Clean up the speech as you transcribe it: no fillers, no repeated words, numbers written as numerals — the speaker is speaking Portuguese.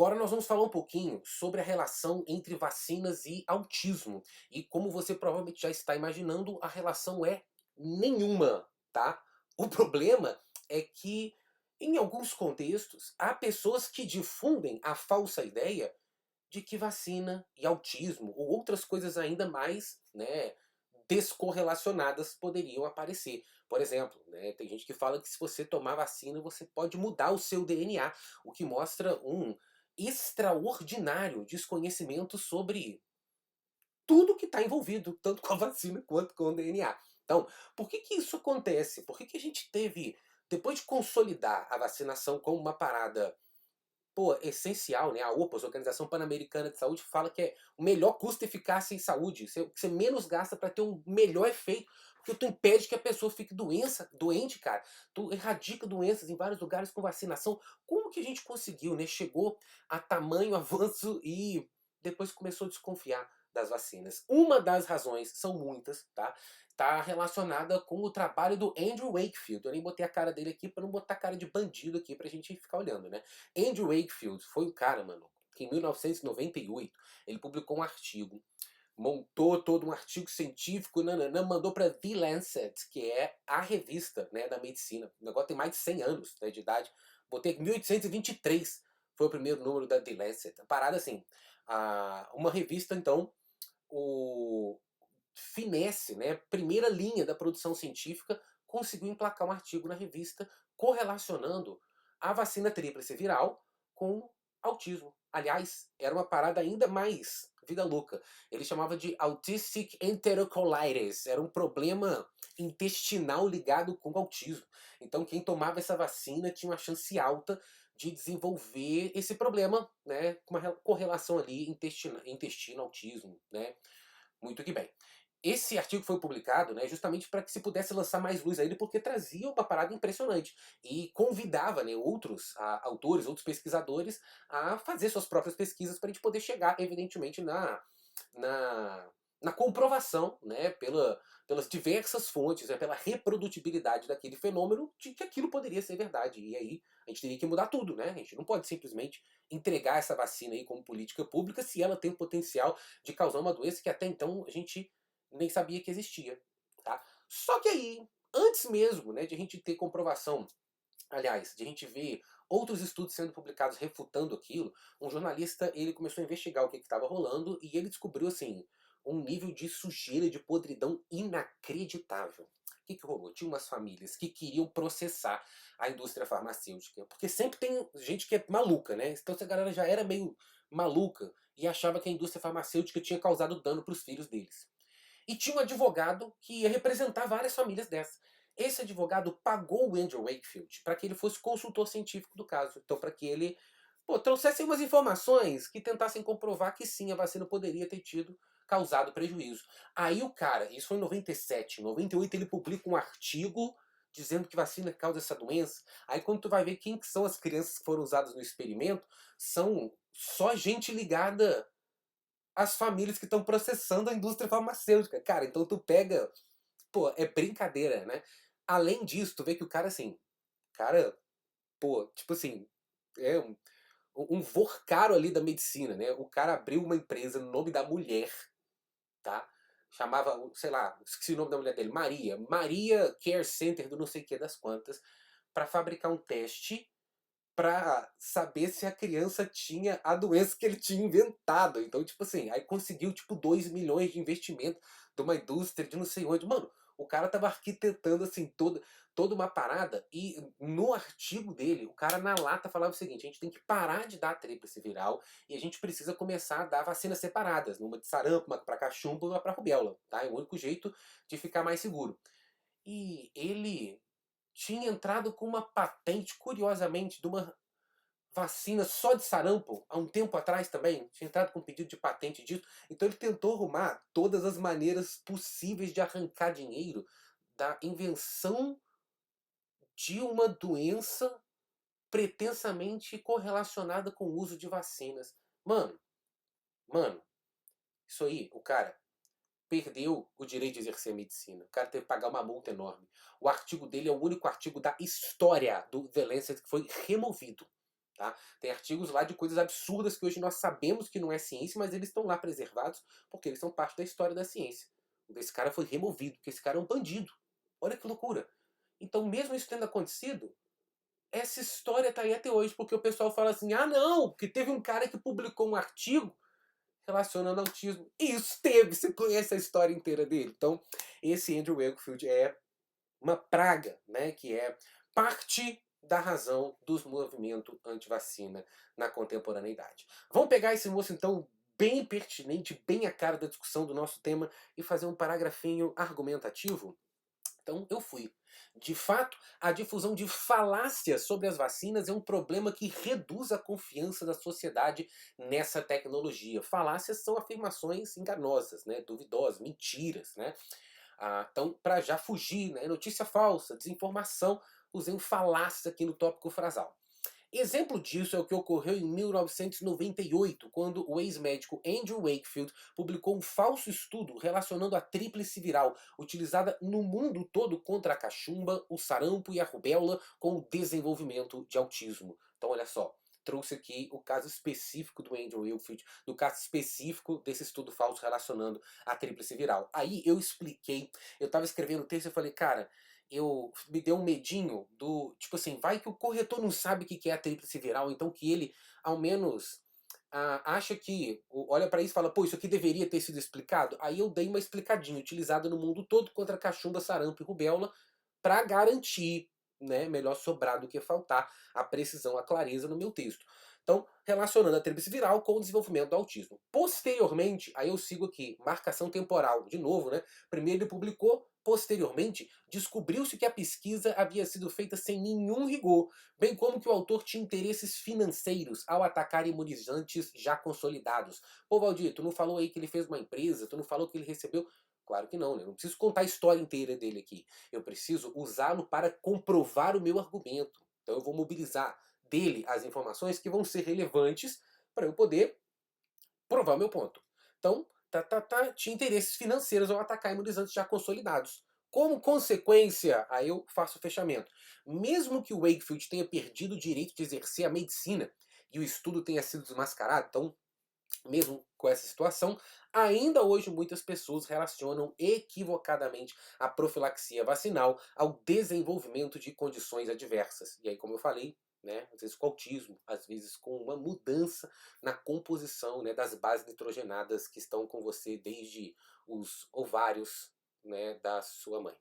Agora nós vamos falar um pouquinho sobre a relação entre vacinas e autismo. E como você provavelmente já está imaginando, a relação é nenhuma, tá? O problema é que, em alguns contextos, há pessoas que difundem a falsa ideia de que vacina e autismo, ou outras coisas ainda mais, né, descorrelacionadas poderiam aparecer. Por exemplo, né, tem gente que fala que se você tomar vacina, você pode mudar o seu DNA, o que mostra um extraordinário desconhecimento sobre tudo que está envolvido, tanto com a vacina quanto com o DNA. Então, por que que isso acontece? Por que que a gente teve, depois de consolidar a vacinação como uma parada, pô, essencial, né? A OPAS, Organização Pan-Americana de Saúde, fala que é o melhor custo e eficácia em saúde. O que você menos gasta para ter um melhor efeito, porque tu impede que a pessoa fique doente, cara. Tu erradica doenças em vários lugares com vacinação. Como que a gente conseguiu, né? Chegou a tamanho avanço e depois começou a desconfiar das vacinas. Uma das razões, são muitas, tá? Tá relacionada com o trabalho do Andrew Wakefield. Eu nem botei a cara dele aqui para não botar cara de bandido aqui pra gente ficar olhando, né? Andrew Wakefield foi o cara, mano, que em 1998 ele publicou um artigo, montou todo um artigo científico, nananã, mandou para The Lancet, que é a revista, né, da medicina. O negócio tem mais de 100 anos, né, de idade. Botei aqui 1823 foi o primeiro número da The Lancet. A parada assim, uma revista então, o finesse, né, primeira linha da produção científica, conseguiu emplacar um artigo na revista correlacionando a vacina tríplice viral com autismo. Aliás, era uma parada ainda mais vida louca. Ele chamava de autistic enterocolitis. Era um problema intestinal ligado com autismo. Então, quem tomava essa vacina tinha uma chance alta de desenvolver esse problema, né, com uma correlação ali intestino-autismo, né? Muito que bem. Esse artigo foi publicado, né, justamente para que se pudesse lançar mais luz a ele, porque trazia uma parada impressionante e convidava, né, outros autores, outros pesquisadores a fazer suas próprias pesquisas para a gente poder chegar, evidentemente, na, na comprovação, né, pelas diversas fontes, né, pela reprodutibilidade daquele fenômeno, de que aquilo poderia ser verdade. E aí a gente teria que mudar tudo, né? A gente não pode simplesmente entregar essa vacina aí como política pública se ela tem o potencial de causar uma doença que até então a gente nem sabia que existia, tá? Só que aí, antes mesmo, né, de a gente ter comprovação, aliás, de a gente ver outros estudos sendo publicados refutando aquilo, um jornalista ele começou a investigar o que estava rolando e ele descobriu assim um nível de sujeira, de podridão inacreditável. O que rolou? Tinha umas famílias que queriam processar a indústria farmacêutica, porque sempre tem gente que é maluca, né? Então essa galera já era meio maluca e achava que a indústria farmacêutica tinha causado dano para os filhos deles. E tinha um advogado que ia representar várias famílias dessas. Esse advogado pagou o Andrew Wakefield para que ele fosse consultor científico do caso. Então, para que ele, pô, trouxesse umas informações que tentassem comprovar que sim, a vacina poderia ter tido causado prejuízo. Aí o cara, isso foi em 97, em 98 ele publica um artigo dizendo que vacina causa essa doença. Aí quando tu vai ver quem que são as crianças que foram usadas no experimento, são só gente ligada as famílias que estão processando a indústria farmacêutica. Cara, então tu pega. Pô, é brincadeira, né? Além disso, tu vê que o cara, assim. Cara, pô, tipo assim. É um vorcaro ali da medicina, né? O cara abriu uma empresa no nome da mulher, tá? Chamava, sei lá, esqueci o nome da mulher dele, Maria. Maria Care Center do não sei o que das quantas, para fabricar um teste pra saber se a criança tinha a doença que ele tinha inventado. Então, tipo assim, aí conseguiu, tipo, 2 milhões de investimento de uma indústria de não sei onde. Mano, o cara tava arquitetando, assim, toda uma parada. E no artigo dele, o cara na lata falava o seguinte: a gente tem que parar de dar a tríplice viral e a gente precisa começar a dar vacinas separadas. Uma de sarampo, uma pra cachumba e uma pra rubéola, tá? É o único jeito de ficar mais seguro. E ele tinha entrado com uma patente, curiosamente, de uma vacina só de sarampo, há um tempo atrás também. Tinha entrado com um pedido de patente disso. Então ele tentou arrumar todas as maneiras possíveis de arrancar dinheiro da invenção de uma doença pretensamente correlacionada com o uso de vacinas. Mano, mano, isso aí, o cara perdeu o direito de exercer a medicina. O cara teve que pagar uma multa enorme. O artigo dele é o único artigo da história do The Lancet que foi removido. Tá? Tem artigos lá de coisas absurdas que hoje nós sabemos que não é ciência, mas eles estão lá preservados porque eles são parte da história da ciência. Esse cara foi removido, porque esse cara é um bandido. Olha que loucura. Então, mesmo isso tendo acontecido, essa história tá aí até hoje, porque o pessoal fala assim, ah não, porque teve um cara que publicou um artigo relacionando autismo. E isso teve, você conhece a história inteira dele. Então, esse Andrew Wakefield é uma praga, né, que é parte da razão dos movimentos anti-vacina na contemporaneidade. Vamos pegar esse moço, então, bem pertinente, bem a cara da discussão do nosso tema, e fazer um paragrafinho argumentativo? Então, eu fui. De fato, a difusão de falácias sobre as vacinas é um problema que reduz a confiança da sociedade nessa tecnologia. Falácias são afirmações enganosas, né, duvidosas, mentiras, né? Então, para já fugir, né, notícia falsa, desinformação, usei um falácia aqui no tópico frasal. Exemplo disso é o que ocorreu em 1998, quando o ex-médico Andrew Wakefield publicou um falso estudo relacionando a tríplice viral, utilizada no mundo todo contra a cachumba, o sarampo e a rubéola, com o desenvolvimento de autismo. Então, olha só, trouxe aqui o caso específico do Andrew Wakefield, do caso específico desse estudo falso relacionando a tríplice viral. Aí eu expliquei, eu estava escrevendo o texto e falei, cara, me deu um medinho do, tipo assim, vai que o corretor não sabe o que é a tríplice viral, então que ele, ao menos, acha que, olha para isso e fala, pô, isso aqui deveria ter sido explicado. Aí eu dei uma explicadinha, utilizada no mundo todo contra cachumba, sarampo e rubéola, para garantir, né, melhor sobrar do que faltar, a precisão, a clareza no meu texto. Então, relacionando a tríplice viral com o desenvolvimento do autismo. Posteriormente, aí eu sigo aqui, marcação temporal, de novo, né? Primeiro ele publicou, posteriormente, descobriu-se que a pesquisa havia sido feita sem nenhum rigor, bem como que o autor tinha interesses financeiros ao atacar imunizantes já consolidados. Pô, Valdir, tu não falou aí que ele fez uma empresa, tu não falou que ele recebeu. Claro que não, né? Eu não preciso contar a história inteira dele aqui. Eu preciso usá-lo para comprovar o meu argumento. Então eu vou mobilizar dele as informações que vão ser relevantes para eu poder provar o meu ponto. Então, tinha interesses financeiros ao atacar imunizantes já consolidados. Como consequência, aí eu faço o fechamento. Mesmo que o Wakefield tenha perdido o direito de exercer a medicina e o estudo tenha sido desmascarado, então mesmo com essa situação, ainda hoje muitas pessoas relacionam equivocadamente a profilaxia vacinal ao desenvolvimento de condições adversas. E aí, como eu falei, né, às vezes com autismo, às vezes com uma mudança na composição, né, das bases nitrogenadas que estão com você desde os ovários, né, da sua mãe.